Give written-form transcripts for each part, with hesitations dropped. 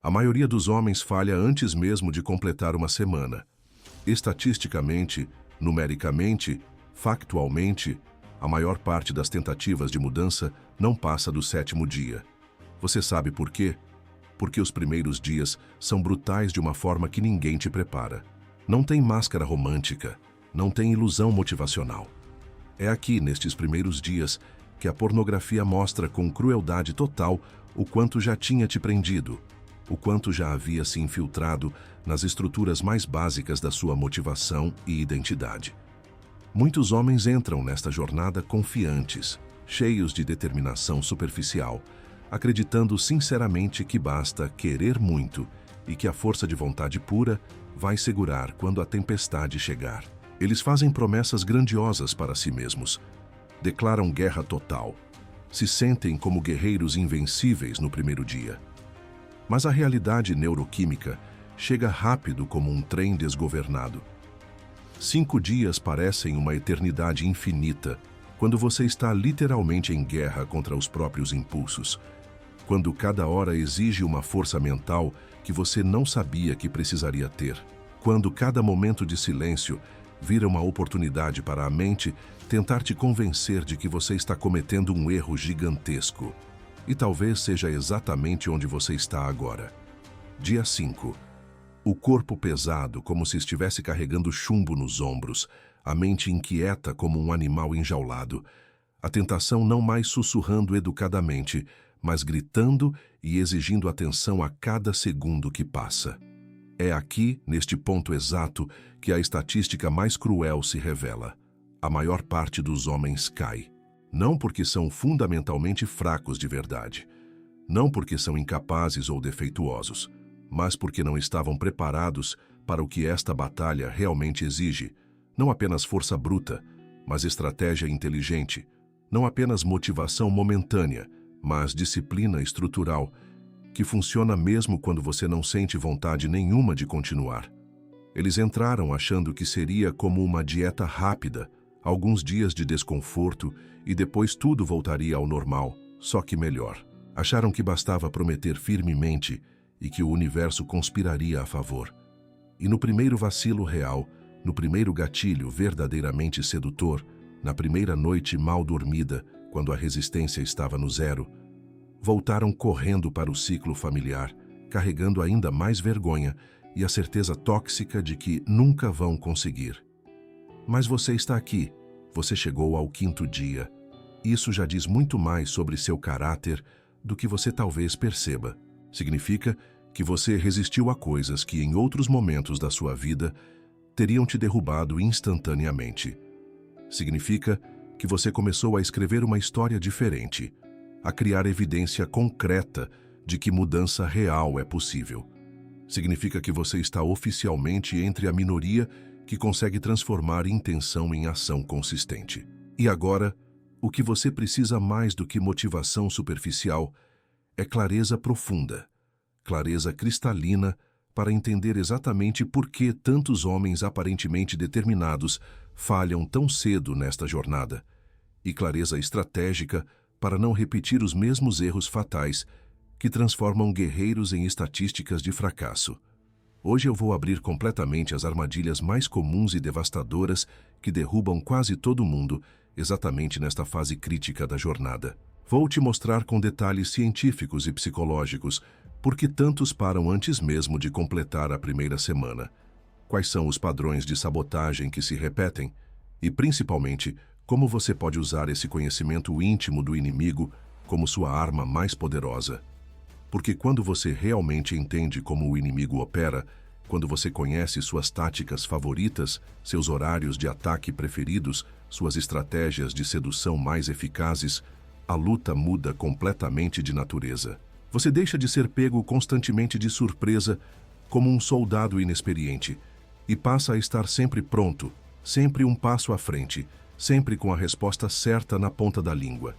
A maioria dos homens falha antes mesmo de completar uma semana. Estatisticamente, numericamente, factualmente, a maior parte das tentativas de mudança não passa do 7º dia. Você sabe por quê? Porque os primeiros dias são brutais de uma forma que ninguém te prepara. Não tem máscara romântica, não tem ilusão motivacional. É aqui, nestes primeiros dias, que a pornografia mostra com crueldade total o quanto já tinha te prendido, o quanto já havia se infiltrado nas estruturas mais básicas da sua motivação e identidade. Muitos homens entram nesta jornada confiantes, cheios de determinação superficial, acreditando sinceramente que basta querer muito e que a força de vontade pura vai segurar quando a tempestade chegar. Eles fazem promessas grandiosas para si mesmos, declaram guerra total, se sentem como guerreiros invencíveis no primeiro dia. Mas a realidade neuroquímica chega rápido como um trem desgovernado. 5 dias parecem uma eternidade infinita quando você está literalmente em guerra contra os próprios impulsos, quando cada hora exige uma força mental que você não sabia que precisaria ter, quando cada momento de silêncio vira uma oportunidade para a mente tentar te convencer de que você está cometendo um erro gigantesco. E talvez seja exatamente onde você está agora. Dia 5. O corpo pesado, como se estivesse carregando chumbo nos ombros, a mente inquieta como um animal enjaulado, a tentação não mais sussurrando educadamente, mas gritando e exigindo atenção a cada segundo que passa. É aqui, neste ponto exato, que a estatística mais cruel se revela. A maior parte dos homens cai. Não porque são fundamentalmente fracos de verdade, não porque são incapazes ou defeituosos, mas porque não estavam preparados para o que esta batalha realmente exige, não apenas força bruta, mas estratégia inteligente, não apenas motivação momentânea, mas disciplina estrutural, que funciona mesmo quando você não sente vontade nenhuma de continuar. Eles entraram achando que seria como uma dieta rápida, alguns dias de desconforto e depois tudo voltaria ao normal, só que melhor. Acharam que bastava prometer firmemente e que o universo conspiraria a favor. E no primeiro vacilo real, no primeiro gatilho verdadeiramente sedutor, na primeira noite mal dormida, quando a resistência estava no zero, voltaram correndo para o ciclo familiar, carregando ainda mais vergonha e a certeza tóxica de que nunca vão conseguir. Mas você está aqui, você chegou ao 5º dia. Isso já diz muito mais sobre seu caráter do que você talvez perceba. Significa que você resistiu a coisas que em outros momentos da sua vida teriam te derrubado instantaneamente. Significa que você começou a escrever uma história diferente, a criar evidência concreta de que mudança real é possível. Significa que você está oficialmente entre a minoria que consegue transformar intenção em ação consistente. E agora, o que você precisa mais do que motivação superficial é clareza profunda, clareza cristalina para entender exatamente por que tantos homens aparentemente determinados falham tão cedo nesta jornada, e clareza estratégica para não repetir os mesmos erros fatais que transformam guerreiros em estatísticas de fracasso. Hoje eu vou abrir completamente as armadilhas mais comuns e devastadoras que derrubam quase todo mundo exatamente nesta fase crítica da jornada. Vou te mostrar com detalhes científicos e psicológicos por que tantos param antes mesmo de completar a primeira semana, quais são os padrões de sabotagem que se repetem e, principalmente, como você pode usar esse conhecimento íntimo do inimigo como sua arma mais poderosa. Porque quando você realmente entende como o inimigo opera, quando você conhece suas táticas favoritas, seus horários de ataque preferidos, suas estratégias de sedução mais eficazes, a luta muda completamente de natureza. Você deixa de ser pego constantemente de surpresa como um soldado inexperiente e passa a estar sempre pronto, sempre um passo à frente, sempre com a resposta certa na ponta da língua.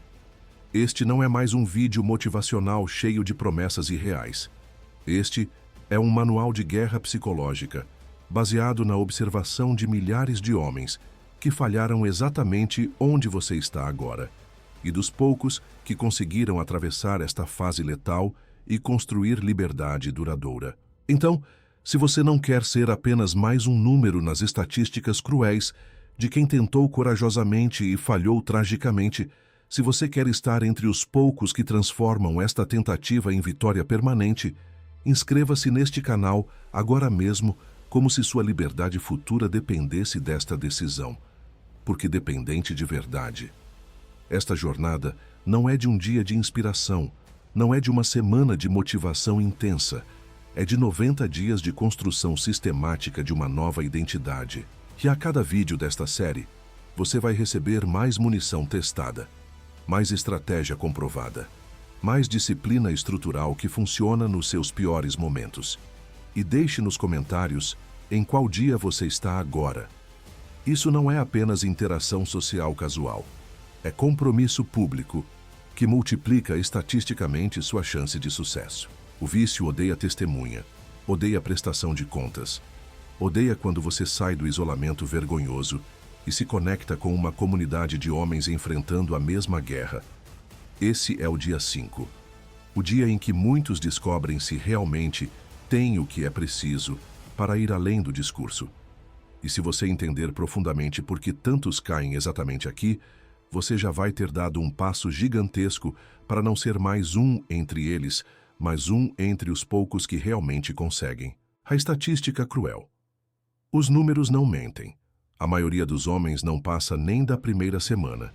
Este não é mais um vídeo motivacional cheio de promessas irreais. Este é um manual de guerra psicológica, baseado na observação de milhares de homens que falharam exatamente onde você está agora, e dos poucos que conseguiram atravessar esta fase letal e construir liberdade duradoura. Então, se você não quer ser apenas mais um número nas estatísticas cruéis de quem tentou corajosamente e falhou tragicamente, se você quer estar entre os poucos que transformam esta tentativa em vitória permanente, inscreva-se neste canal agora mesmo, como se sua liberdade futura dependesse desta decisão, porque dependente de verdade. Esta jornada não é de um dia de inspiração, não é de uma semana de motivação intensa, é de 90 dias de construção sistemática de uma nova identidade. E a cada vídeo desta série, você vai receber mais munição testada, mais estratégia comprovada, mais disciplina estrutural que funciona nos seus piores momentos. E deixe nos comentários em qual dia você está agora. Isso não é apenas interação social casual. É compromisso público que multiplica estatisticamente sua chance de sucesso. O vício odeia testemunha, odeia prestação de contas, odeia quando você sai do isolamento vergonhoso e se conecta com uma comunidade de homens enfrentando a mesma guerra. Esse é o dia 5. O dia em que muitos descobrem se realmente têm o que é preciso para ir além do discurso. E se você entender profundamente por que tantos caem exatamente aqui, você já vai ter dado um passo gigantesco para não ser mais um entre eles, mas um entre os poucos que realmente conseguem. A estatística cruel. Os números não mentem. A maioria dos homens não passa nem da primeira semana.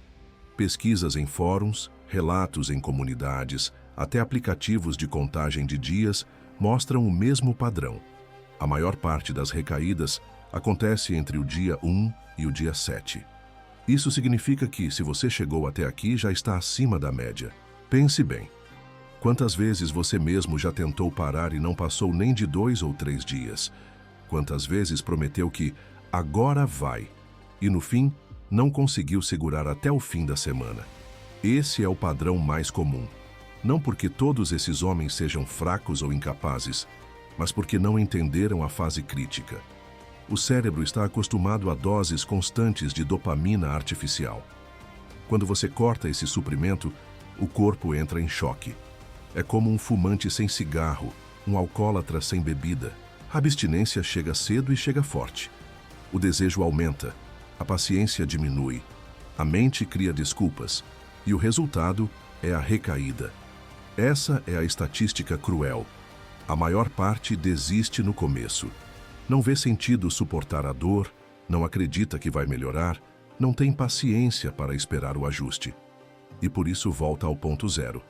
Pesquisas em fóruns, relatos em comunidades, até aplicativos de contagem de dias mostram o mesmo padrão. A maior parte das recaídas acontece entre o dia 1 e o dia 7. Isso significa que, se você chegou até aqui, já está acima da média. Pense bem. Quantas vezes você mesmo já tentou parar e não passou nem de 2 ou 3 dias? Quantas vezes prometeu que agora vai e, no fim, não conseguiu segurar até o fim da semana? Esse é o padrão mais comum. Não porque todos esses homens sejam fracos ou incapazes, mas porque não entenderam a fase crítica. O cérebro está acostumado a doses constantes de dopamina artificial. Quando você corta esse suprimento, o corpo entra em choque. É como um fumante sem cigarro, um alcoólatra sem bebida. A abstinência chega cedo e chega forte. O desejo aumenta, a paciência diminui, a mente cria desculpas e o resultado é a recaída. Essa é a estatística cruel. A maior parte desiste no começo. Não vê sentido suportar a dor, não acredita que vai melhorar, não tem paciência para esperar o ajuste. E por isso volta ao ponto zero.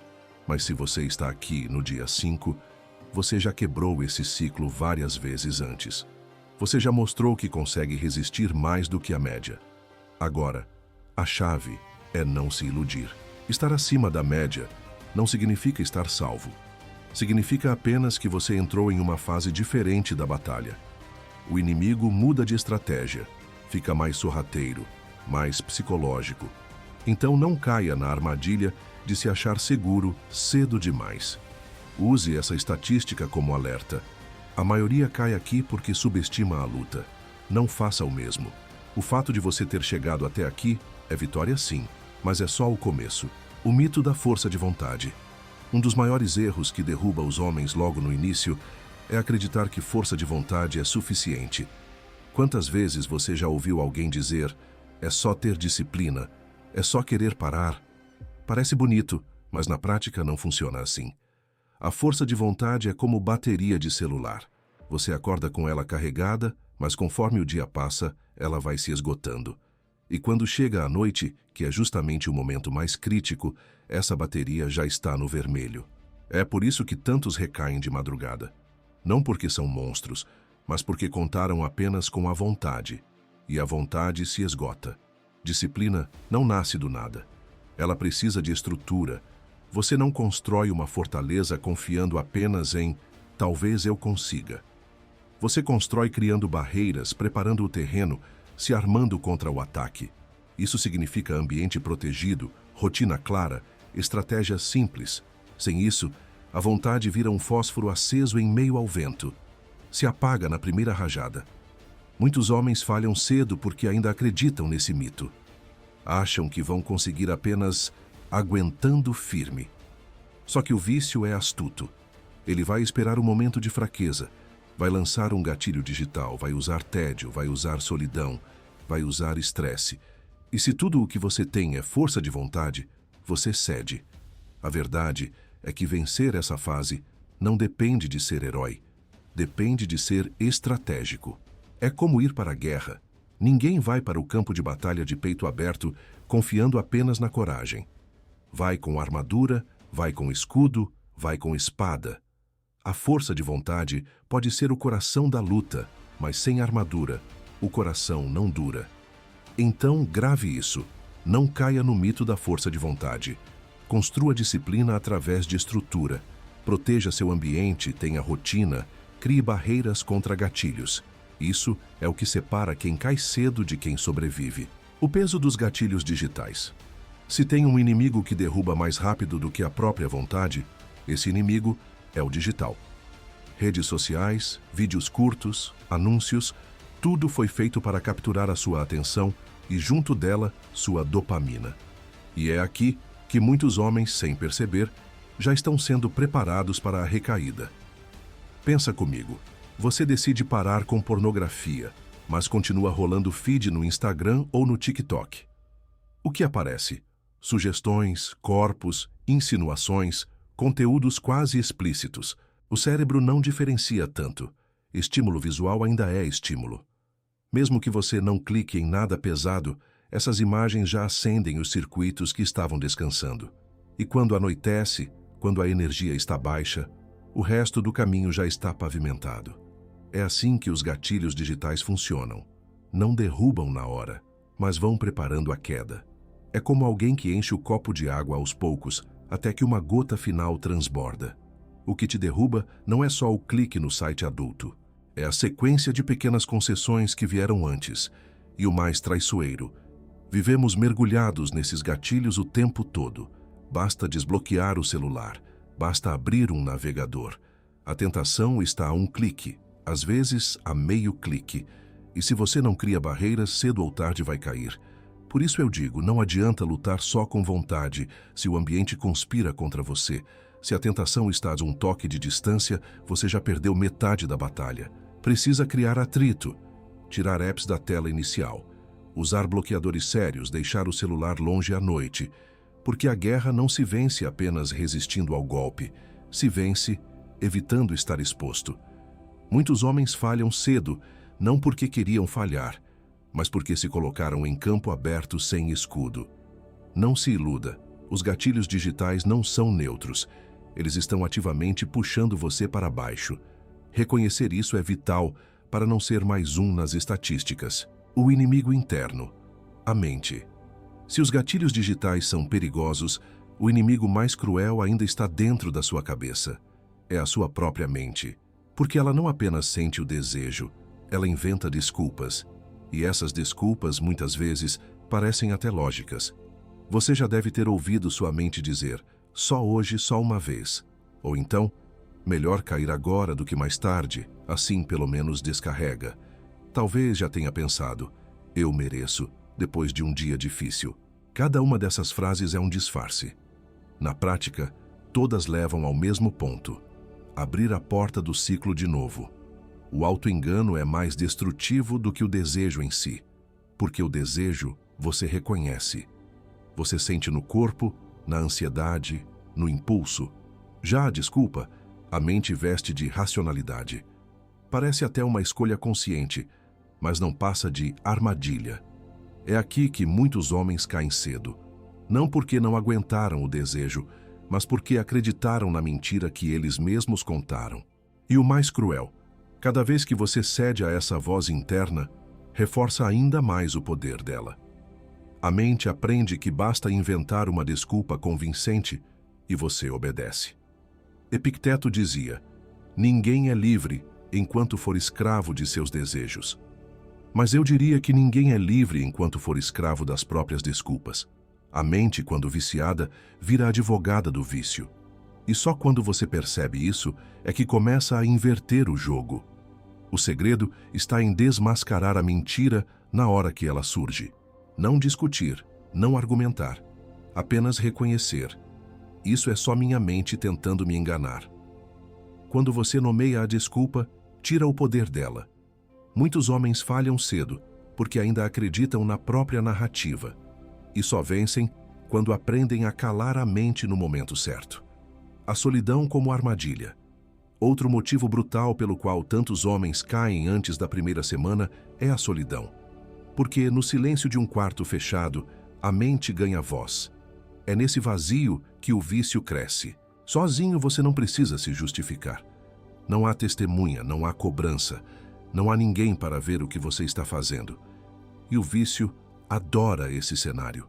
Mas se você está aqui no dia 5, você já quebrou esse ciclo várias vezes antes. Você já mostrou que consegue resistir mais do que a média. Agora, a chave é não se iludir. Estar acima da média não significa estar salvo. Significa apenas que você entrou em uma fase diferente da batalha. O inimigo muda de estratégia, fica mais sorrateiro, mais psicológico. Então não caia na armadilha de se achar seguro cedo demais. Use essa estatística como alerta. A maioria cai aqui porque subestima a luta. Não faça o mesmo. O fato de você ter chegado até aqui é vitória sim, mas é só o começo. O mito da força de vontade. Um dos maiores erros que derruba os homens logo no início é acreditar que força de vontade é suficiente. Quantas vezes você já ouviu alguém dizer: é só ter disciplina, é só querer parar? Parece bonito, mas na prática não funciona assim. A força de vontade é como bateria de celular. Você acorda com ela carregada, mas conforme o dia passa, ela vai se esgotando. E quando chega a noite, que é justamente o momento mais crítico, essa bateria já está no vermelho. É por isso que tantos recaem de madrugada. Não porque são monstros, mas porque contaram apenas com a vontade. E a vontade se esgota. Disciplina não nasce do nada. Ela precisa de estrutura. Você não constrói uma fortaleza confiando apenas em talvez eu consiga. Você constrói criando barreiras, preparando o terreno, se armando contra o ataque. Isso significa ambiente protegido, rotina clara, estratégia simples. Sem isso, a vontade vira um fósforo aceso em meio ao vento. Se apaga na primeira rajada. Muitos homens falham cedo porque ainda acreditam nesse mito. Acham que vão conseguir apenas aguentando firme. Só que o vício é astuto. Ele vai esperar um momento de fraqueza, vai lançar um gatilho digital, vai usar tédio, vai usar solidão, vai usar estresse. E se tudo o que você tem é força de vontade, você cede. A verdade é que vencer essa fase não depende de ser herói, depende de ser estratégico. É como ir para a guerra. Ninguém vai para o campo de batalha de peito aberto confiando apenas na coragem. Vai com armadura, vai com escudo, vai com espada. A força de vontade pode ser o coração da luta, mas sem armadura, o coração não dura. Então, grave isso. Não caia no mito da força de vontade. Construa disciplina através de estrutura. Proteja seu ambiente, tenha rotina, crie barreiras contra gatilhos. Isso é o que separa quem cai cedo de quem sobrevive. O peso dos gatilhos digitais. Se tem um inimigo que derruba mais rápido do que a própria vontade, esse inimigo é o digital. Redes sociais, vídeos curtos, anúncios, tudo foi feito para capturar a sua atenção e, junto dela, sua dopamina. E é aqui que muitos homens, sem perceber, já estão sendo preparados para a recaída. Pensa comigo, você decide parar com pornografia, mas continua rolando feed no Instagram ou no TikTok. O que aparece? Sugestões, corpos, insinuações, conteúdos quase explícitos. O cérebro não diferencia tanto. Estímulo visual ainda é estímulo. Mesmo que você não clique em nada pesado, essas imagens já acendem os circuitos que estavam descansando. E quando anoitece, quando a energia está baixa, o resto do caminho já está pavimentado. É assim que os gatilhos digitais funcionam. Não derrubam na hora, mas vão preparando a queda. É como alguém que enche o copo de água aos poucos, até que uma gota final transborda. O que te derruba não é só o clique no site adulto. É a sequência de pequenas concessões que vieram antes. E o mais traiçoeiro. Vivemos mergulhados nesses gatilhos o tempo todo. Basta desbloquear o celular. Basta abrir um navegador. A tentação está a um clique, às vezes a meio clique. E se você não cria barreiras, cedo ou tarde vai cair. Por isso eu digo, não adianta lutar só com vontade se o ambiente conspira contra você. Se a tentação está a um toque de distância, você já perdeu metade da batalha. Precisa criar atrito, tirar apps da tela inicial, usar bloqueadores sérios, deixar o celular longe à noite, porque a guerra não se vence apenas resistindo ao golpe, se vence evitando estar exposto. Muitos homens falham cedo, não porque queriam falhar, mas porque se colocaram em campo aberto sem escudo. Não se iluda, os gatilhos digitais não são neutros, eles estão ativamente puxando você para baixo. Reconhecer isso é vital para não ser mais um nas estatísticas. O inimigo interno, a mente. Se os gatilhos digitais são perigosos, o inimigo mais cruel ainda está dentro da sua cabeça. É a sua própria mente. Porque ela não apenas sente o desejo, ela inventa desculpas. E essas desculpas, muitas vezes, parecem até lógicas. Você já deve ter ouvido sua mente dizer, só hoje, só uma vez. Ou então, melhor cair agora do que mais tarde, assim pelo menos descarrega. Talvez já tenha pensado, eu mereço, depois de um dia difícil. Cada uma dessas frases é um disfarce. Na prática, todas levam ao mesmo ponto. Abrir a porta do ciclo de novo. O auto-engano é mais destrutivo do que o desejo em si. Porque o desejo você reconhece. Você sente no corpo, na ansiedade, no impulso. Já a desculpa, a mente veste de racionalidade. Parece até uma escolha consciente, mas não passa de armadilha. É aqui que muitos homens caem cedo. Não porque não aguentaram o desejo, mas porque acreditaram na mentira que eles mesmos contaram. E o mais cruel, cada vez que você cede a essa voz interna, reforça ainda mais o poder dela. A mente aprende que basta inventar uma desculpa convincente e você obedece. Epicteto dizia, ninguém é livre enquanto for escravo de seus desejos. Mas eu diria que ninguém é livre enquanto for escravo das próprias desculpas. A mente, quando viciada, vira advogada do vício. E só quando você percebe isso é que começa a inverter o jogo. O segredo está em desmascarar a mentira na hora que ela surge. Não discutir, não argumentar, apenas reconhecer. Isso é só minha mente tentando me enganar. quando você nomeia a desculpa, tira o poder dela. Muitos homens falham cedo, porque ainda acreditam na própria narrativa, e só vencem quando aprendem a calar a mente no momento certo. A solidão como armadilha. Outro motivo brutal pelo qual tantos homens caem antes da primeira semana é a solidão. Porque no silêncio de um quarto fechado, a mente ganha voz. É nesse vazio que o vício cresce. Sozinho você não precisa se justificar. Não há testemunha, não há cobrança, não há ninguém para ver o que você está fazendo. E o vício adora esse cenário.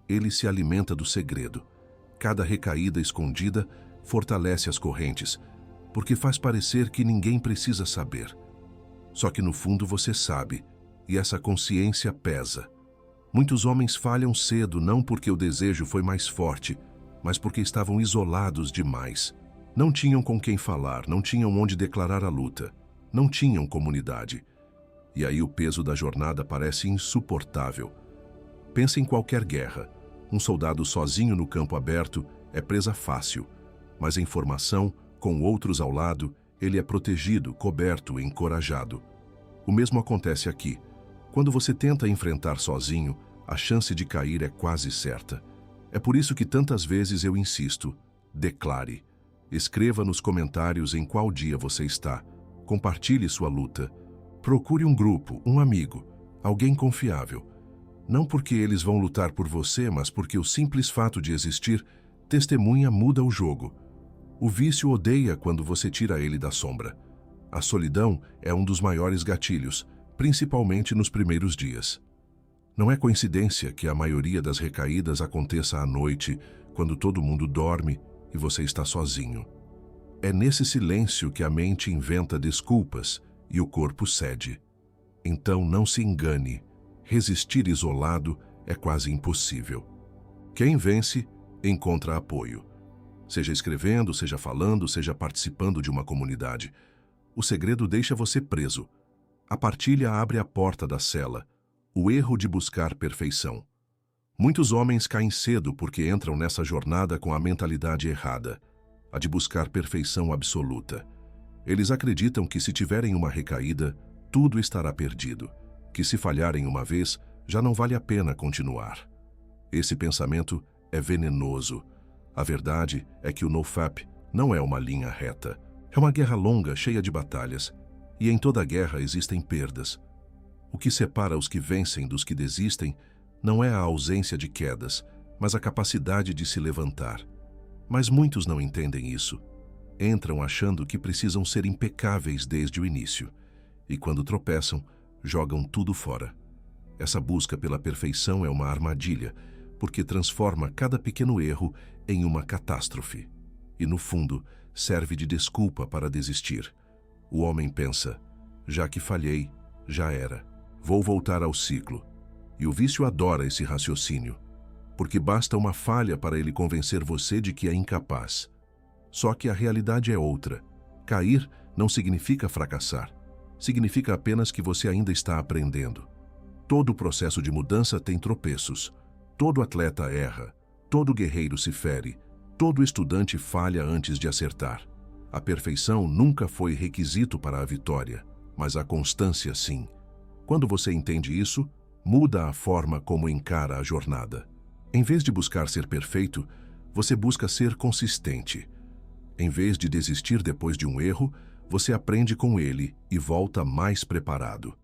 Ele se alimenta do segredo. Cada recaída escondida fortalece as correntes, porque faz parecer que ninguém precisa saber. Só que no fundo você sabe, e essa consciência pesa. Muitos homens falham cedo não porque o desejo foi mais forte, mas porque estavam isolados demais. Não tinham com quem falar, não tinham onde declarar a luta, não tinham comunidade. E aí o peso da jornada parece insuportável. Pensa em qualquer guerra. Um soldado sozinho no campo aberto é presa fácil, mas em formação, com outros ao lado, ele é protegido, coberto, encorajado. O mesmo acontece aqui. Quando você tenta enfrentar sozinho, a chance de cair é quase certa. É por isso que tantas vezes eu insisto: declare. Escreva nos comentários em qual dia você está. Compartilhe sua luta. Procure um grupo, um amigo, alguém confiável. Não porque eles vão lutar por você, mas porque o simples fato de existir, testemunha muda o jogo. O vício odeia quando você tira ele da sombra. A solidão é um dos maiores gatilhos, principalmente nos primeiros dias. Não é coincidência que a maioria das recaídas aconteça à noite, quando todo mundo dorme e você está sozinho. É nesse silêncio que a mente inventa desculpas e o corpo cede. Então não se engane. Resistir isolado é quase impossível. Quem vence, encontra apoio. Seja escrevendo, seja falando, seja participando de uma comunidade. O segredo deixa você preso. A partilha abre a porta da cela. O erro de buscar perfeição. Muitos homens caem cedo porque entram nessa jornada com a mentalidade errada, a de buscar perfeição absoluta. Eles acreditam que se tiverem uma recaída, tudo estará perdido. Que se falharem uma vez, já não vale a pena continuar. Esse pensamento é venenoso. A verdade é que o NoFap não é uma linha reta. É uma guerra longa, cheia de batalhas. E em toda guerra existem perdas. O que separa os que vencem dos que desistem não é a ausência de quedas, mas a capacidade de se levantar. Mas muitos não entendem isso. Entram achando que precisam ser impecáveis desde o início. E quando tropeçam, jogam tudo fora. Essa busca pela perfeição é uma armadilha, porque transforma cada pequeno erro em uma catástrofe. E no fundo, serve de desculpa para desistir. O homem pensa: já que falhei, já era. Vou voltar ao ciclo. E o vício adora esse raciocínio, porque basta uma falha para ele convencer você de que é incapaz. Só que a realidade é outra. Cair não significa fracassar. Significa apenas que você ainda está aprendendo. Todo o processo de mudança tem tropeços. Todo atleta erra. Todo guerreiro se fere. Todo estudante falha antes de acertar. A perfeição nunca foi requisito para a vitória, mas a constância sim. Quando você entende isso, muda a forma como encara a jornada. Em vez de buscar ser perfeito, você busca ser consistente. Em vez de desistir depois de um erro, você aprende com ele e volta mais preparado.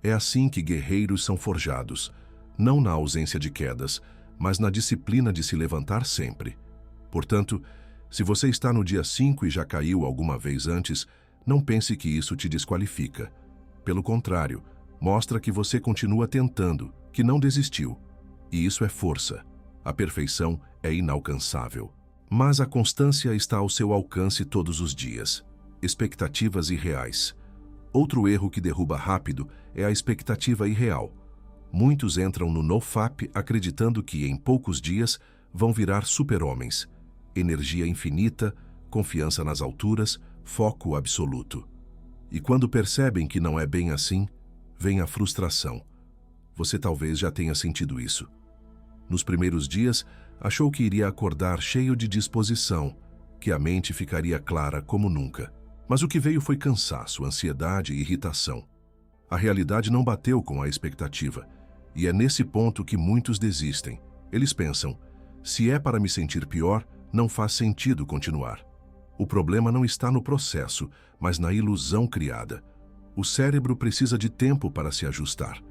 É assim que guerreiros são forjados, não na ausência de quedas, mas na disciplina de se levantar sempre. Portanto, se você está no dia 5 e já caiu alguma vez antes, não pense que isso te desqualifica. Pelo contrário, mostra que você continua tentando, que não desistiu. E isso é força. A perfeição é inalcançável. Mas a constância está ao seu alcance todos os dias. Expectativas irreais. Outro erro que derruba rápido é a expectativa irreal. Muitos entram no NoFap acreditando que, em poucos dias, vão virar super-homens. Energia infinita, confiança nas alturas, foco absoluto. E quando percebem que não é bem assim, vem a frustração. Você talvez já tenha sentido isso. Nos primeiros dias, achou que iria acordar cheio de disposição, que a mente ficaria clara como nunca. Mas o que veio foi cansaço, ansiedade e irritação. A realidade não bateu com a expectativa, e é nesse ponto que muitos desistem. Eles pensam, se é para me sentir pior, não faz sentido continuar. O problema não está no processo, mas na ilusão criada. O cérebro precisa de tempo para se ajustar.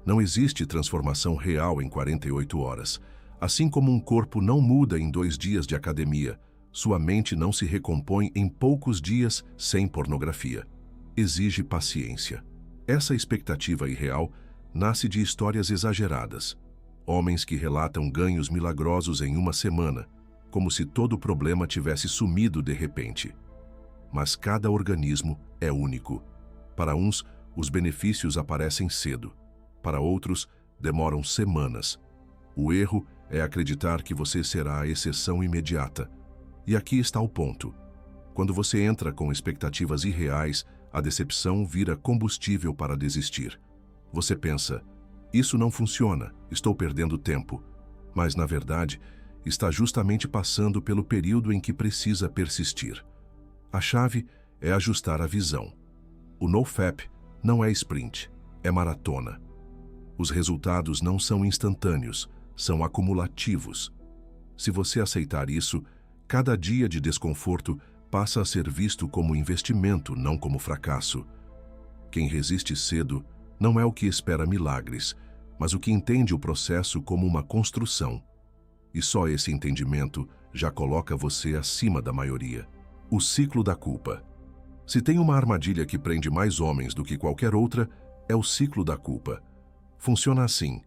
Não existe transformação real em 48 horas. Assim como um corpo não muda em 2 dias de academia, sua mente não se recompõe em poucos dias sem pornografia. Exige paciência. Essa expectativa irreal nasce de histórias exageradas. Homens que relatam ganhos milagrosos em uma semana, como se todo o problema tivesse sumido de repente. Mas cada organismo é único. Para uns, os benefícios aparecem cedo. Para outros, demoram semanas. O erro é acreditar que você será a exceção imediata. E aqui está o ponto. Quando você entra com expectativas irreais, a decepção vira combustível para desistir. Você pensa, isso não funciona, estou perdendo tempo. Mas, na verdade, está justamente passando pelo período em que precisa persistir. A chave é ajustar a visão. O NoFap não é sprint, é maratona. Os resultados não são instantâneos, são acumulativos. Se você aceitar isso, cada dia de desconforto passa a ser visto como investimento, não como fracasso. Quem resiste cedo não é o que espera milagres, mas o que entende o processo como uma construção. E só esse entendimento já coloca você acima da maioria. O ciclo da culpa. Se tem uma armadilha que prende mais homens do que qualquer outra, é o ciclo da culpa. Funciona assim.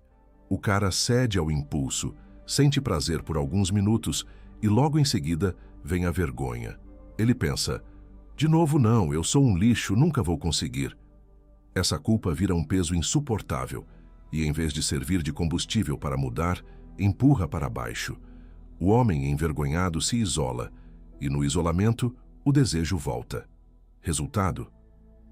O cara cede ao impulso, sente prazer por alguns minutos e logo em seguida vem a vergonha. Ele pensa, de novo não, eu sou um lixo, nunca vou conseguir. Essa culpa vira um peso insuportável e, em vez de servir de combustível para mudar, empurra para baixo. O homem envergonhado se isola e, no isolamento, o desejo volta. Resultado?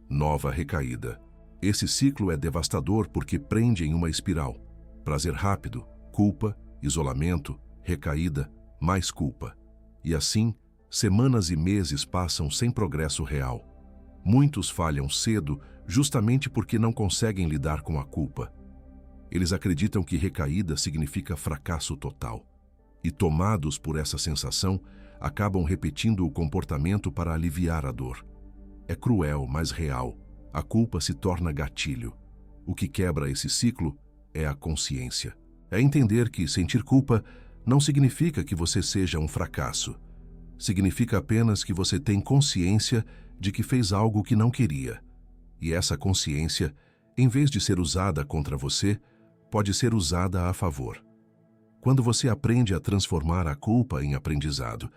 Nova recaída. Esse ciclo é devastador porque prende em uma espiral. Prazer rápido, culpa, isolamento, recaída, mais culpa. E assim, semanas e meses passam sem progresso real. Muitos falham cedo justamente porque não conseguem lidar com a culpa. Eles acreditam que recaída significa fracasso total. E, tomados por essa sensação, acabam repetindo o comportamento para aliviar a dor. É cruel, mas real. A culpa se torna gatilho. O que quebra esse ciclo é a consciência. É entender que sentir culpa não significa que você seja um fracasso. Significa apenas que você tem consciência de que fez algo que não queria. E essa consciência, em vez de ser usada contra você, pode ser usada a favor. Quando você aprende a transformar a culpa em aprendizado,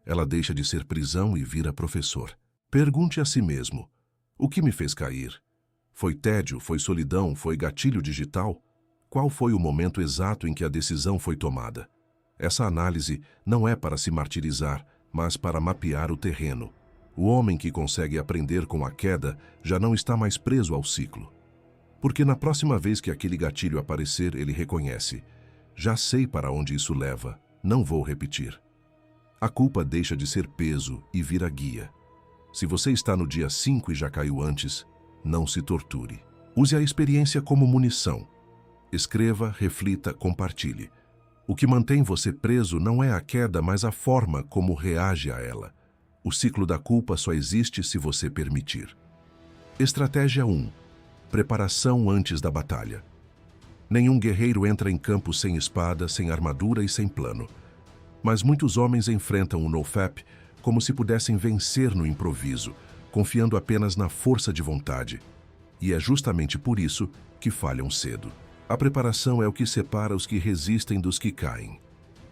ela deixa de ser prisão e vira professor. Pergunte a si mesmo, o que me fez cair? Foi tédio, foi solidão, foi gatilho digital? Qual foi o momento exato em que a decisão foi tomada? Essa análise não é para se martirizar, mas para mapear o terreno. O homem que consegue aprender com a queda já não está mais preso ao ciclo. Porque na próxima vez que aquele gatilho aparecer, ele reconhece. Já sei para onde isso leva, não vou repetir. A culpa deixa de ser peso e vira guia. Se você está no dia 5 e já caiu antes, não se torture. Use a experiência como munição. Escreva, reflita, compartilhe. O que mantém você preso não é a queda, mas a forma como reage a ela. O ciclo da culpa só existe se você permitir. Estratégia 1. Preparação antes da batalha. Nenhum guerreiro entra em campo sem espada, sem armadura e sem plano. Mas muitos homens enfrentam o NoFap como se pudessem vencer no improviso, confiando apenas na força de vontade. E é justamente por isso que falham cedo. A preparação é o que separa os que resistem dos que caem.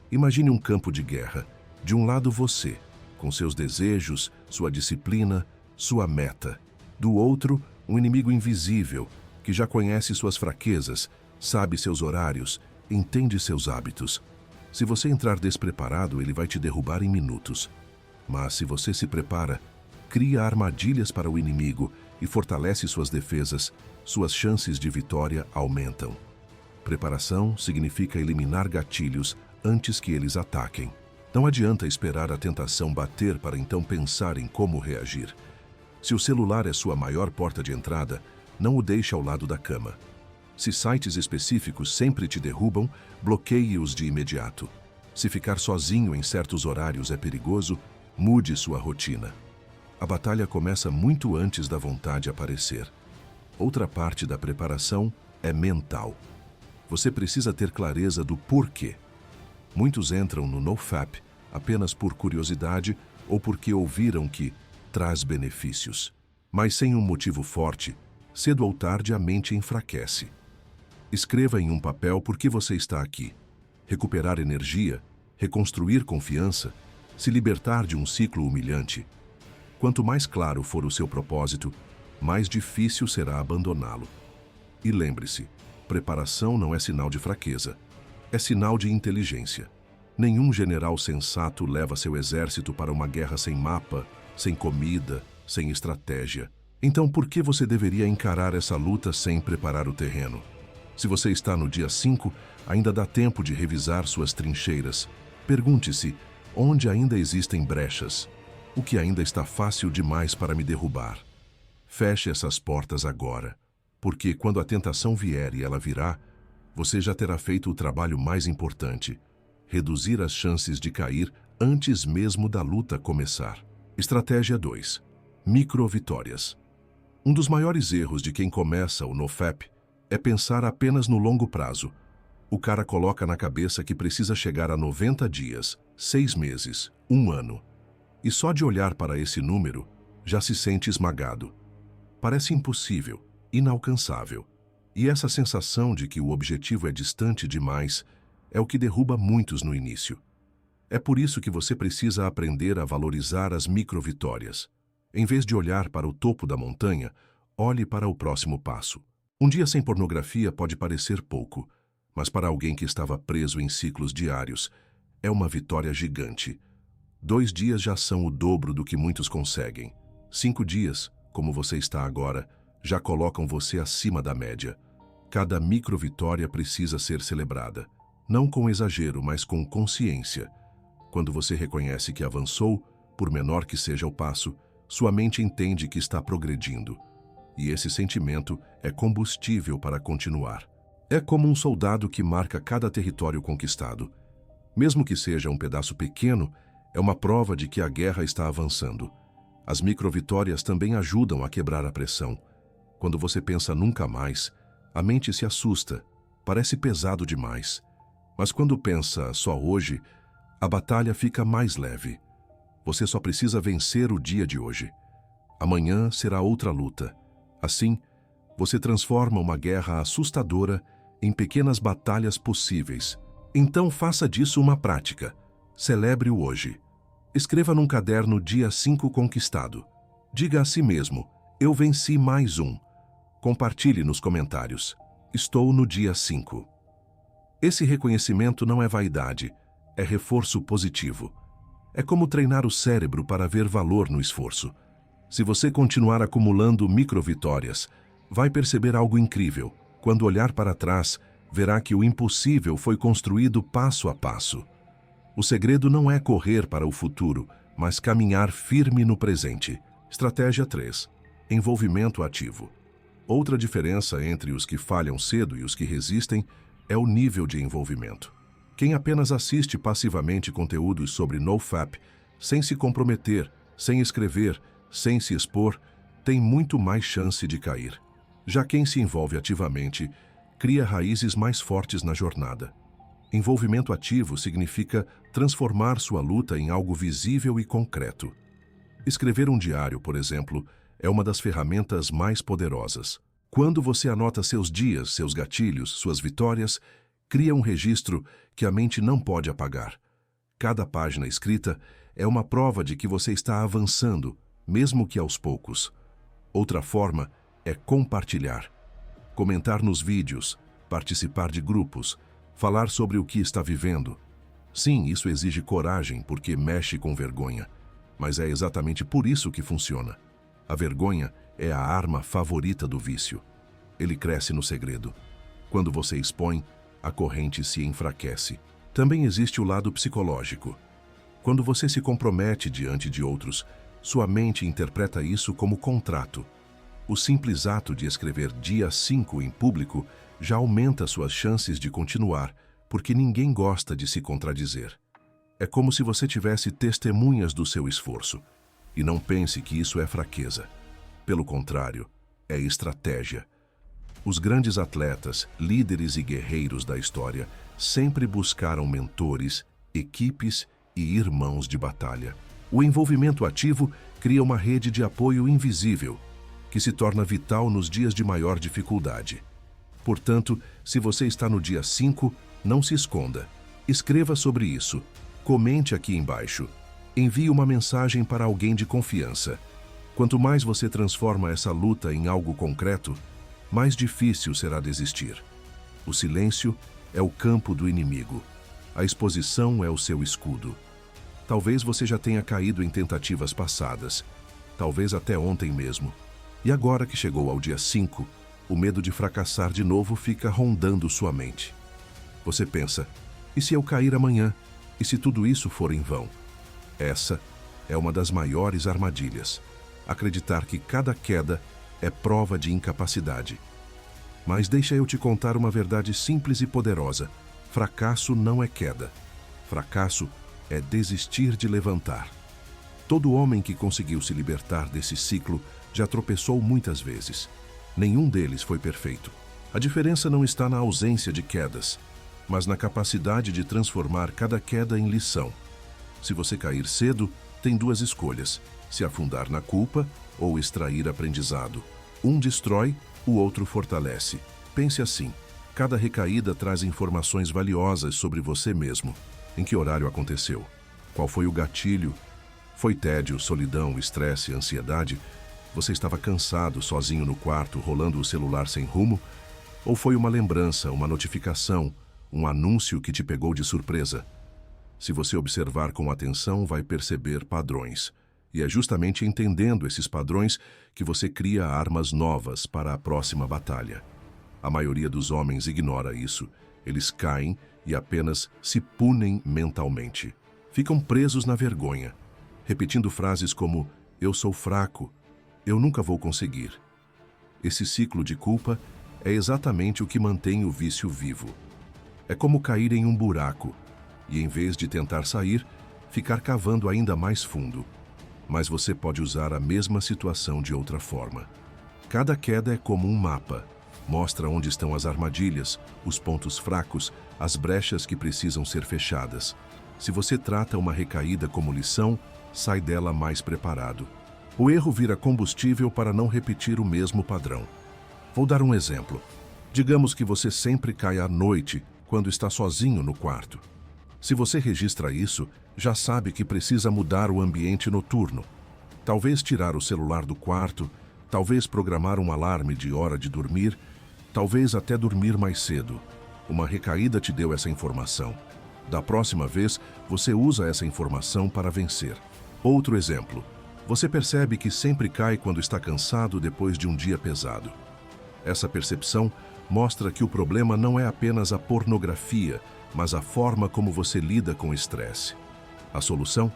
Imagine um campo de guerra. De um lado você, com seus desejos, sua disciplina, sua meta. Do outro, um inimigo invisível, que já conhece suas fraquezas, sabe seus horários, entende seus hábitos. Se você entrar despreparado, ele vai te derrubar em minutos. Mas se você se prepara, cria armadilhas para o inimigo e fortalece suas defesas, suas chances de vitória aumentam. Preparação significa eliminar gatilhos antes que eles ataquem. Não adianta esperar a tentação bater para então pensar em como reagir. Se o celular é sua maior porta de entrada, não o deixe ao lado da cama. Se sites específicos sempre te derrubam, bloqueie-os de imediato. Se ficar sozinho em certos horários é perigoso, mude sua rotina. A batalha começa muito antes da vontade aparecer. Outra parte da preparação é mental. Você precisa ter clareza do porquê. Muitos entram no NoFap apenas por curiosidade ou porque ouviram que traz benefícios. Mas sem um motivo forte, cedo ou tarde a mente enfraquece. Escreva em um papel por que você está aqui. Recuperar energia, reconstruir confiança, se libertar de um ciclo humilhante. Quanto mais claro for o seu propósito, mais difícil será abandoná-lo. E lembre-se, preparação não é sinal de fraqueza, é sinal de inteligência. Nenhum general sensato leva seu exército para uma guerra sem mapa, sem comida, sem estratégia. Então por que você deveria encarar essa luta sem preparar o terreno? Se você está no dia 5, ainda dá tempo de revisar suas trincheiras. Pergunte-se, onde ainda existem brechas? O que ainda está fácil demais para me derrubar? Feche essas portas agora, porque quando a tentação vier e ela virá, você já terá feito o trabalho mais importante: reduzir as chances de cair antes mesmo da luta começar. Estratégia 2. Micro-vitórias. Um dos maiores erros de quem começa o NoFap é pensar apenas no longo prazo. O cara coloca na cabeça que precisa chegar a 90 dias, 6 meses, 1 ano. E só de olhar para esse número, já se sente esmagado. Parece impossível, inalcançável. E essa sensação de que o objetivo é distante demais é o que derruba muitos no início. É por isso que você precisa aprender a valorizar as micro-vitórias. Em vez de olhar para o topo da montanha, olhe para o próximo passo. Um dia sem pornografia pode parecer pouco, mas para alguém que estava preso em ciclos diários, é uma vitória gigante. 2 dias já são o dobro do que muitos conseguem. 5 dias, como você está agora, já colocam você acima da média. Cada micro-vitória precisa ser celebrada. Não com exagero, mas com consciência. Quando você reconhece que avançou, por menor que seja o passo, sua mente entende que está progredindo. E esse sentimento é combustível para continuar. É como um soldado que marca cada território conquistado. Mesmo que seja um pedaço pequeno, é uma prova de que a guerra está avançando. As micro-vitórias também ajudam a quebrar a pressão. Quando você pensa nunca mais, a mente se assusta, parece pesado demais. Mas quando pensa só hoje, a batalha fica mais leve. Você só precisa vencer o dia de hoje. Amanhã será outra luta. Assim, você transforma uma guerra assustadora em pequenas batalhas possíveis. Então faça disso uma prática. Celebre o hoje. Escreva num caderno dia 5 conquistado. Diga a si mesmo, eu venci mais um. Compartilhe nos comentários. Estou no dia 5. Esse reconhecimento não é vaidade, é reforço positivo. É como treinar o cérebro para ver valor no esforço. Se você continuar acumulando micro-vitórias, vai perceber algo incrível. Quando olhar para trás, verá que o impossível foi construído passo a passo. O segredo não é correr para o futuro, mas caminhar firme no presente. Estratégia 3. Envolvimento ativo. Outra diferença entre os que falham cedo e os que resistem é o nível de envolvimento. Quem apenas assiste passivamente conteúdos sobre NoFap, sem se comprometer, sem escrever, sem se expor, tem muito mais chance de cair. Já quem se envolve ativamente, cria raízes mais fortes na jornada. Envolvimento ativo significa transformar sua luta em algo visível e concreto. Escrever um diário, por exemplo, é uma das ferramentas mais poderosas. Quando você anota seus dias, seus gatilhos, suas vitórias, cria um registro que a mente não pode apagar. Cada página escrita é uma prova de que você está avançando, mesmo que aos poucos. Outra forma é compartilhar. Comentar nos vídeos, participar de grupos, falar sobre o que está vivendo. Sim, isso exige coragem porque mexe com vergonha, mas é exatamente por isso que funciona. A vergonha é a arma favorita do vício. Ele cresce no segredo. Quando você expõe, a corrente se enfraquece. Também existe o lado psicológico. Quando você se compromete diante de outros, Sua mente interpreta isso como contrato. O simples ato de escrever dia 5 em público já aumenta suas chances de continuar, porque ninguém gosta de se contradizer. É como se você tivesse testemunhas do seu esforço. E não pense que isso é fraqueza. Pelo contrário, é estratégia. Os grandes atletas, líderes e guerreiros da história sempre buscaram mentores, equipes e irmãos de batalha. O envolvimento ativo cria uma rede de apoio invisível, que se torna vital nos dias de maior dificuldade. Portanto, se você está no dia 5, não se esconda. Escreva sobre isso. Comente aqui embaixo. Envie uma mensagem para alguém de confiança. Quanto mais você transforma essa luta em algo concreto, mais difícil será desistir. O silêncio é o campo do inimigo. A exposição é o seu escudo. Talvez você já tenha caído em tentativas passadas, talvez até ontem mesmo. E agora que chegou ao dia 5, o medo de fracassar de novo fica rondando sua mente. Você pensa, e se eu cair amanhã? E se tudo isso for em vão? Essa é uma das maiores armadilhas. Acreditar que cada queda é prova de incapacidade. Mas deixa eu te contar uma verdade simples e poderosa. Fracasso não é queda. Fracasso é desistir de levantar. Todo homem que conseguiu se libertar desse ciclo já tropeçou muitas vezes. Nenhum deles foi perfeito. A diferença não está na ausência de quedas, mas na capacidade de transformar cada queda em lição. Se você cair cedo, tem duas escolhas: se afundar na culpa ou extrair aprendizado. Um destrói, o outro fortalece. Pense assim: cada recaída traz informações valiosas sobre você mesmo. Em que horário aconteceu? Qual foi o gatilho? Foi tédio, solidão, estresse, ansiedade? Você estava cansado, sozinho no quarto, rolando o celular sem rumo? Ou foi uma lembrança, uma notificação, um anúncio que te pegou de surpresa? Se você observar com atenção, vai perceber padrões. E é justamente entendendo esses padrões que você cria armas novas para a próxima batalha. A maioria dos homens ignora isso. Eles caem e apenas se punem mentalmente. Ficam presos na vergonha, repetindo frases como "eu sou fraco", "eu nunca vou conseguir". Esse ciclo de culpa é exatamente o que mantém o vício vivo. É como cair em um buraco e, em vez de tentar sair, ficar cavando ainda mais fundo. Mas você pode usar a mesma situação de outra forma. Cada queda é como um mapa. Mostra onde estão as armadilhas, os pontos fracos, as brechas que precisam ser fechadas. Se você trata uma recaída como lição, sai dela mais preparado. O erro vira combustível para não repetir o mesmo padrão. Vou dar um exemplo. Digamos que você sempre cai à noite, quando está sozinho no quarto. Se você registra isso, já sabe que precisa mudar o ambiente noturno. Talvez tirar o celular do quarto, talvez programar um alarme de hora de dormir, talvez até dormir mais cedo. Uma recaída te deu essa informação. Da próxima vez, você usa essa informação para vencer. Outro exemplo. Você percebe que sempre cai quando está cansado depois de um dia pesado. Essa percepção mostra que o problema não é apenas a pornografia, mas a forma como você lida com o estresse. A solução?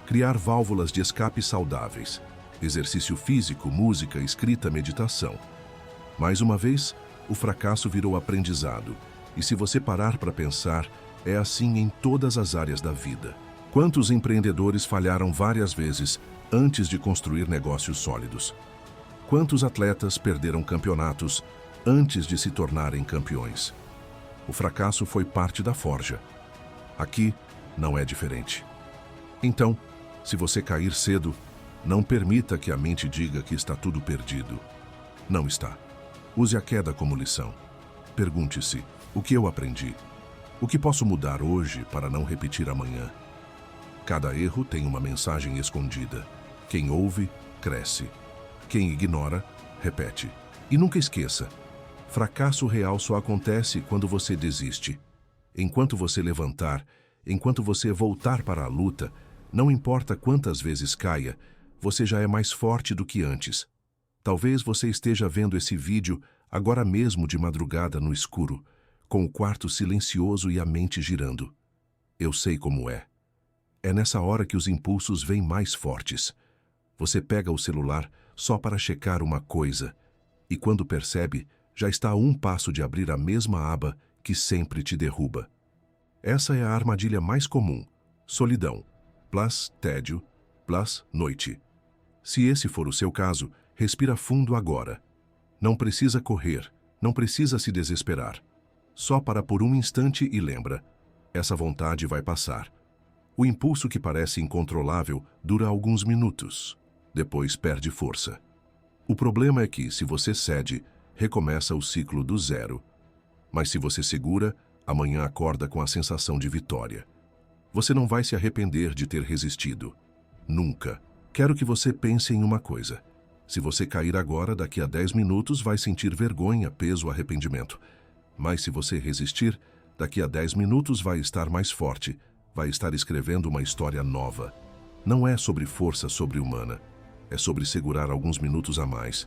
Criar válvulas de escape saudáveis. Exercício físico, música, escrita, meditação. Mais uma vez, o fracasso virou aprendizado. E se você parar para pensar, é assim em todas as áreas da vida. Quantos empreendedores falharam várias vezes antes de construir negócios sólidos? Quantos atletas perderam campeonatos antes de se tornarem campeões? O fracasso foi parte da forja. Aqui não é diferente. Então, se você cair cedo, não permita que a mente diga que está tudo perdido. Não está. Use a queda como lição. Pergunte-se: o que eu aprendi? O que posso mudar hoje para não repetir amanhã? Cada erro tem uma mensagem escondida. Quem ouve, cresce. Quem ignora, repete. E nunca esqueça: fracasso real só acontece quando você desiste. Enquanto você levantar, enquanto você voltar para a luta, não importa quantas vezes caia, você já é mais forte do que antes. Talvez você esteja vendo esse vídeo agora mesmo de madrugada no escuro, com o quarto silencioso e a mente girando. Eu sei como é. É nessa hora que os impulsos vêm mais fortes. Você pega o celular só para checar uma coisa e, quando percebe, já está a um passo de abrir a mesma aba que sempre te derruba. Essa é a armadilha mais comum: solidão, plus tédio, plus noite. Se esse for o seu caso, respira fundo agora. Não precisa correr, não precisa se desesperar. Só para por um instante e lembra: essa vontade vai passar. O impulso que parece incontrolável dura alguns minutos. Depois perde força. O problema é que, se você cede, recomeça o ciclo do zero. Mas se você segura, amanhã acorda com a sensação de vitória. Você não vai se arrepender de ter resistido. Nunca. Quero que você pense em uma coisa. Se você cair agora, daqui a 10 minutos vai sentir vergonha, peso, arrependimento. Mas se você resistir, daqui a 10 minutos vai estar mais forte, vai estar escrevendo uma história nova. Não é sobre força sobre-humana. É sobre segurar alguns minutos a mais.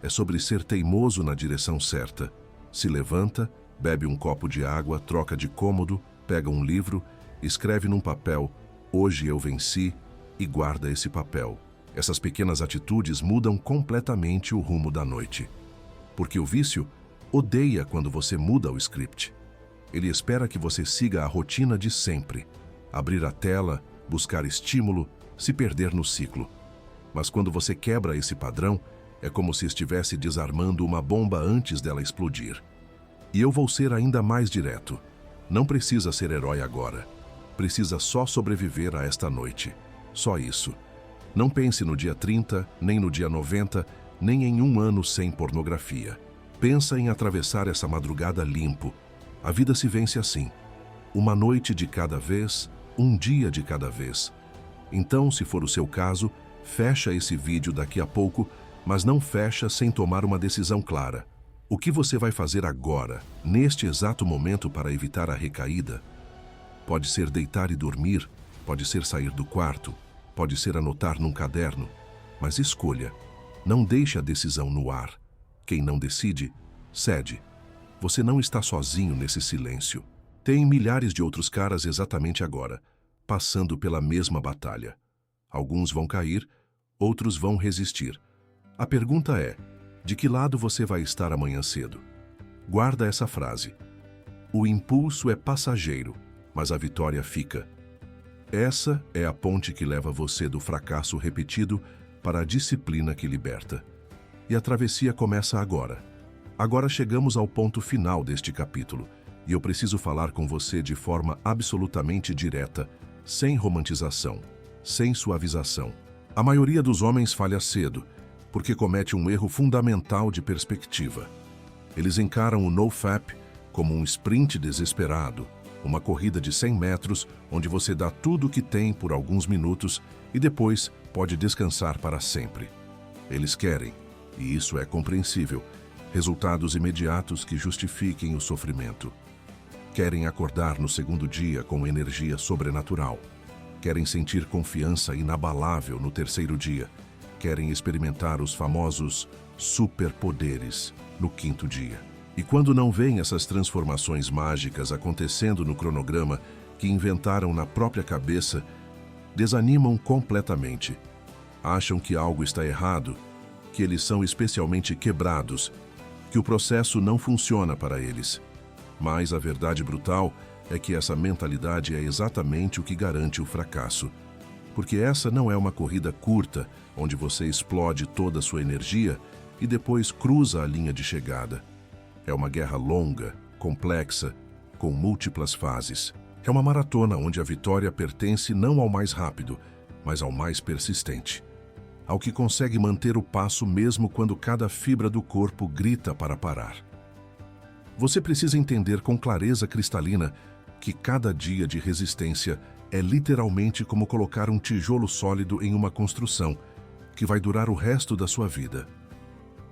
É sobre ser teimoso na direção certa. Se levanta, bebe um copo de água, troca de cômodo, pega um livro, escreve num papel: hoje eu venci, e guarda esse papel. Essas pequenas atitudes mudam completamente o rumo da noite. Porque o vício odeia quando você muda o script. Ele espera que você siga a rotina de sempre. Abrir a tela, buscar estímulo, se perder no ciclo. Mas quando você quebra esse padrão, é como se estivesse desarmando uma bomba antes dela explodir. E eu vou ser ainda mais direto. Não precisa ser herói agora. Precisa só sobreviver a esta noite. Só isso. Não pense no dia 30, nem no dia 90, nem em um ano sem pornografia. Pensa em atravessar essa madrugada limpo. A vida se vence assim. Uma noite de cada vez, um dia de cada vez. Então, se for o seu caso, fecha esse vídeo daqui a pouco, mas não fecha sem tomar uma decisão clara. O que você vai fazer agora, neste exato momento, para evitar a recaída? Pode ser deitar e dormir, pode ser sair do quarto, pode ser anotar num caderno, mas escolha. Não deixe a decisão no ar. Quem não decide, cede. Você não está sozinho nesse silêncio. Tem milhares de outros caras exatamente agora, passando pela mesma batalha. Alguns vão cair, outros vão resistir. A pergunta é: de que lado você vai estar amanhã cedo? Guarda essa frase. O impulso é passageiro, mas a vitória fica. Essa é a ponte que leva você do fracasso repetido para a disciplina que liberta. E a travessia começa agora. Agora chegamos ao ponto final deste capítulo, e eu preciso falar com você de forma absolutamente direta, sem romantização, sem suavização. A maioria dos homens falha cedo, porque comete um erro fundamental de perspectiva. Eles encaram o NoFap como um sprint desesperado, uma corrida de 100 metros onde você dá tudo o que tem por alguns minutos e depois pode descansar para sempre. Eles querem, e isso é compreensível, resultados imediatos que justifiquem o sofrimento. Querem acordar no segundo dia com energia sobrenatural. Querem sentir confiança inabalável no terceiro dia. Querem experimentar os famosos superpoderes no quinto dia. E quando não veem essas transformações mágicas acontecendo no cronograma que inventaram na própria cabeça, desanimam completamente. Acham que algo está errado, que eles são especialmente quebrados, que o processo não funciona para eles. Mas a verdade brutal é que essa mentalidade é exatamente o que garante o fracasso. Porque essa não é uma corrida curta, onde você explode toda a sua energia e depois cruza a linha de chegada. É uma guerra longa, complexa, com múltiplas fases. É uma maratona onde a vitória pertence não ao mais rápido, mas ao mais persistente. Ao que consegue manter o passo mesmo quando cada fibra do corpo grita para parar. Você precisa entender com clareza cristalina que cada dia de resistência é literalmente como colocar um tijolo sólido em uma construção, que vai durar o resto da sua vida.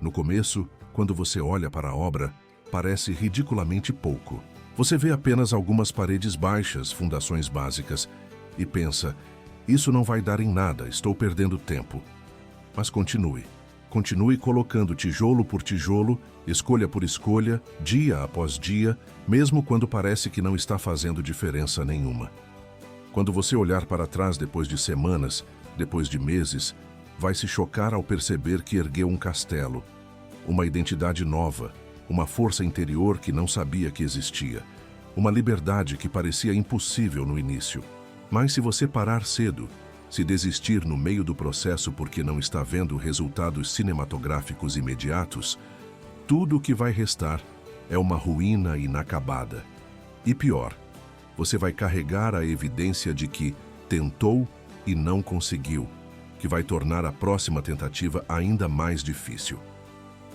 No começo, quando você olha para a obra, parece ridiculamente pouco. Você vê apenas algumas paredes baixas, fundações básicas, e pensa: isso não vai dar em nada, estou perdendo tempo. Mas continue. Continue colocando tijolo por tijolo, escolha por escolha, dia após dia, mesmo quando parece que não está fazendo diferença nenhuma. Quando você olhar para trás depois de semanas, depois de meses, Vai se chocar ao perceber que ergueu um castelo, uma identidade nova, uma força interior que não sabia que existia, uma liberdade que parecia impossível no início. Mas se você parar cedo, se desistir no meio do processo porque não está vendo resultados cinematográficos imediatos, tudo o que vai restar é uma ruína inacabada. E pior, você vai carregar a evidência de que tentou e não conseguiu, que vai tornar a próxima tentativa ainda mais difícil.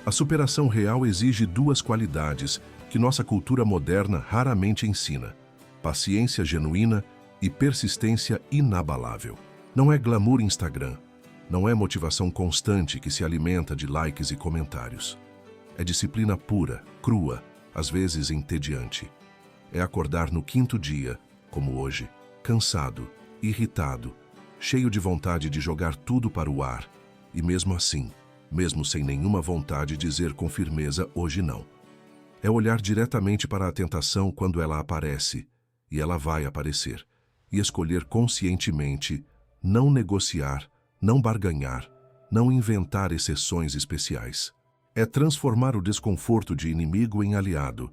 A superação real exige duas qualidades que nossa cultura moderna raramente ensina: paciência genuína e persistência inabalável. Não é glamour Instagram, não é motivação constante que se alimenta de likes e comentários. É disciplina pura, crua, às vezes entediante. É acordar no quinto dia, como hoje, cansado, irritado, cheio de vontade de jogar tudo para o ar, e mesmo assim, mesmo sem nenhuma vontade, dizer com firmeza hoje não. É olhar diretamente para a tentação quando ela aparece, e ela vai aparecer, e escolher conscientemente não negociar, não barganhar, não inventar exceções especiais. É transformar o desconforto de inimigo em aliado,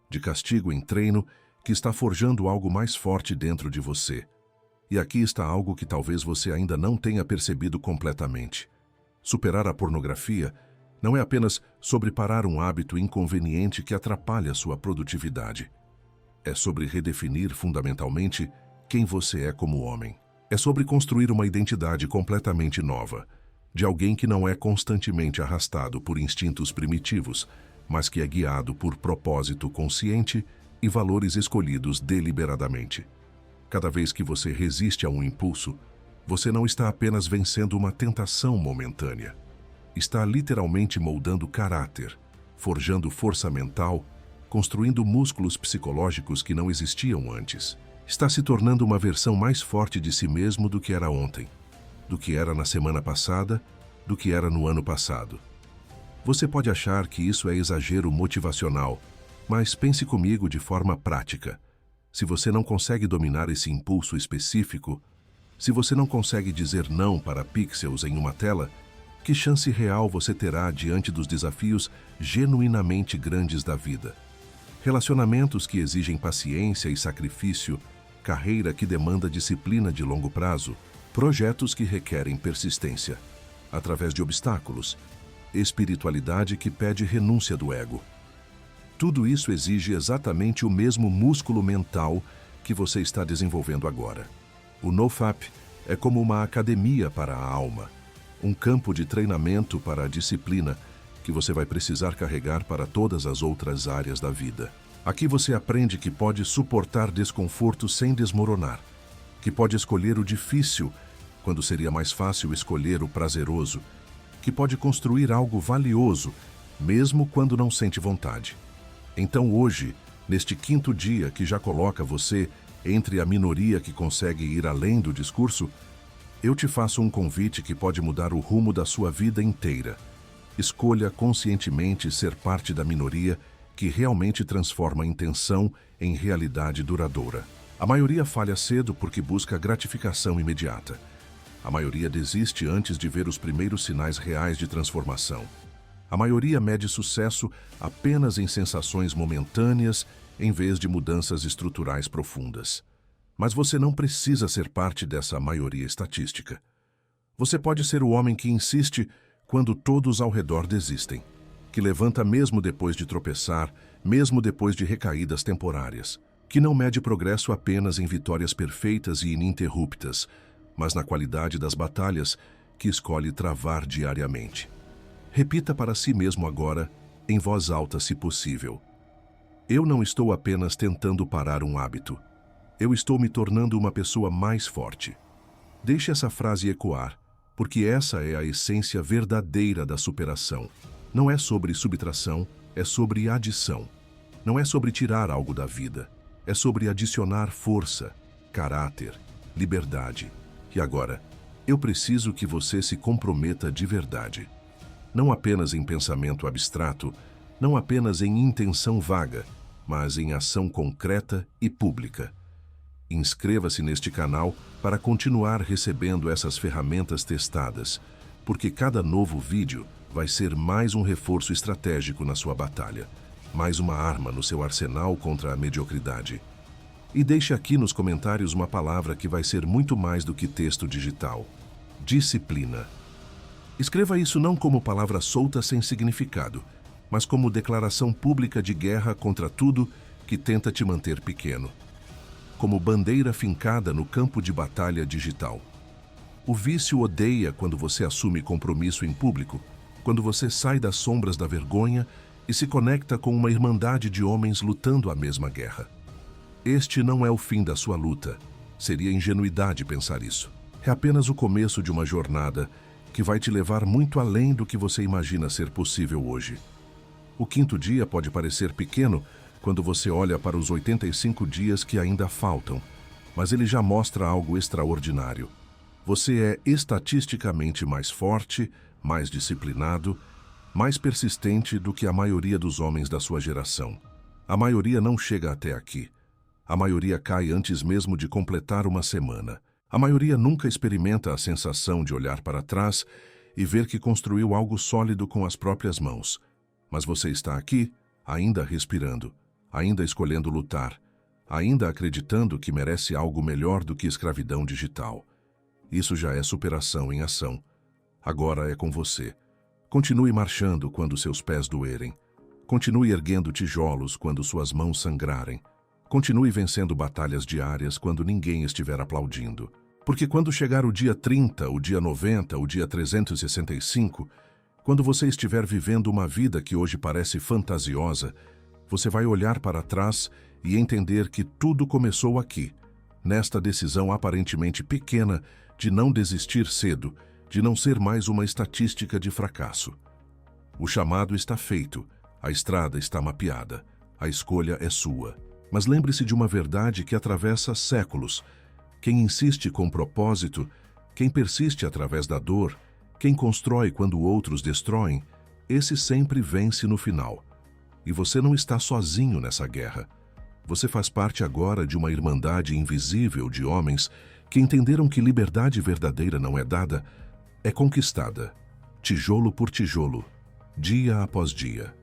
de castigo em treino que está forjando algo mais forte dentro de você. E aqui está algo que talvez você ainda não tenha percebido completamente. Superar a pornografia não é apenas sobre parar um hábito inconveniente que atrapalha sua produtividade. É sobre redefinir fundamentalmente quem você é como homem. É sobre construir uma identidade completamente nova, de alguém que não é constantemente arrastado por instintos primitivos, mas que é guiado por propósito consciente e valores escolhidos deliberadamente. Cada vez que você resiste a um impulso, você não está apenas vencendo uma tentação momentânea. Está literalmente moldando caráter, forjando força mental, construindo músculos psicológicos que não existiam antes. Está se tornando uma versão mais forte de si mesmo do que era ontem, do que era na semana passada, do que era no ano passado. Você pode achar que isso é exagero motivacional, mas pense comigo de forma prática. Se você não consegue dominar esse impulso específico, se você não consegue dizer não para pixels em uma tela, que chance real você terá diante dos desafios genuinamente grandes da vida? Relacionamentos que exigem paciência e sacrifício, carreira que demanda disciplina de longo prazo, projetos que requerem persistência, através de obstáculos, espiritualidade que pede renúncia do ego. Tudo isso exige exatamente o mesmo músculo mental que você está desenvolvendo agora. O NoFap é como uma academia para a alma, um campo de treinamento para a disciplina que você vai precisar carregar para todas as outras áreas da vida. Aqui você aprende que pode suportar desconforto sem desmoronar, que pode escolher o difícil quando seria mais fácil escolher o prazeroso, que pode construir algo valioso mesmo quando não sente vontade. Então hoje, neste quinto dia que já coloca você entre a minoria que consegue ir além do discurso, eu te faço um convite que pode mudar o rumo da sua vida inteira. Escolha conscientemente ser parte da minoria que realmente transforma a intenção em realidade duradoura. A maioria falha cedo porque busca gratificação imediata. A maioria desiste antes de ver os primeiros sinais reais de transformação. A maioria mede sucesso apenas em sensações momentâneas em vez de mudanças estruturais profundas. Mas você não precisa ser parte dessa maioria estatística. Você pode ser o homem que insiste quando todos ao redor desistem, que levanta mesmo depois de tropeçar, mesmo depois de recaídas temporárias, que não mede progresso apenas em vitórias perfeitas e ininterruptas, mas na qualidade das batalhas que escolhe travar diariamente. Repita para si mesmo agora, em voz alta se possível: eu não estou apenas tentando parar um hábito. Eu estou me tornando uma pessoa mais forte. Deixe essa frase ecoar, porque essa é a essência verdadeira da superação. Não é sobre subtração, é sobre adição. Não é sobre tirar algo da vida, é sobre adicionar força, caráter, liberdade. E agora, eu preciso que você se comprometa de verdade. Não apenas em pensamento abstrato, não apenas em intenção vaga, mas em ação concreta e pública. Inscreva-se neste canal para continuar recebendo essas ferramentas testadas, porque cada novo vídeo vai ser mais um reforço estratégico na sua batalha, mais uma arma no seu arsenal contra a mediocridade. E deixe aqui nos comentários uma palavra que vai ser muito mais do que texto digital: disciplina. Escreva isso não como palavra solta sem significado, mas como declaração pública de guerra contra tudo que tenta te manter pequeno. Como bandeira fincada no campo de batalha digital. O vício odeia quando você assume compromisso em público, quando você sai das sombras da vergonha e se conecta com uma irmandade de homens lutando a mesma guerra. Este não é o fim da sua luta. Seria ingenuidade pensar isso. É apenas o começo de uma jornada que vai te levar muito além do que você imagina ser possível hoje. O 5º dia pode parecer pequeno quando você olha para os 85 dias que ainda faltam, mas ele já mostra algo extraordinário. Você é estatisticamente mais forte, mais disciplinado, mais persistente do que a maioria dos homens da sua geração. A maioria não chega até aqui. A maioria cai antes mesmo de completar uma semana. A maioria nunca experimenta a sensação de olhar para trás e ver que construiu algo sólido com as próprias mãos. Mas você está aqui, ainda respirando, ainda escolhendo lutar, ainda acreditando que merece algo melhor do que escravidão digital. Isso já é superação em ação. Agora é com você. Continue marchando quando seus pés doerem. Continue erguendo tijolos quando suas mãos sangrarem. Continue vencendo batalhas diárias quando ninguém estiver aplaudindo. Porque quando chegar o dia 30, o dia 90, o dia 365, quando você estiver vivendo uma vida que hoje parece fantasiosa, você vai olhar para trás e entender que tudo começou aqui, nesta decisão aparentemente pequena de não desistir cedo, de não ser mais uma estatística de fracasso. O chamado está feito, a estrada está mapeada, a escolha é sua. Mas lembre-se de uma verdade que atravessa séculos. Quem insiste com propósito, quem persiste através da dor, quem constrói quando outros destroem, esse sempre vence no final. E você não está sozinho nessa guerra. Você faz parte agora de uma irmandade invisível de homens que entenderam que liberdade verdadeira não é dada, é conquistada, tijolo por tijolo, dia após dia.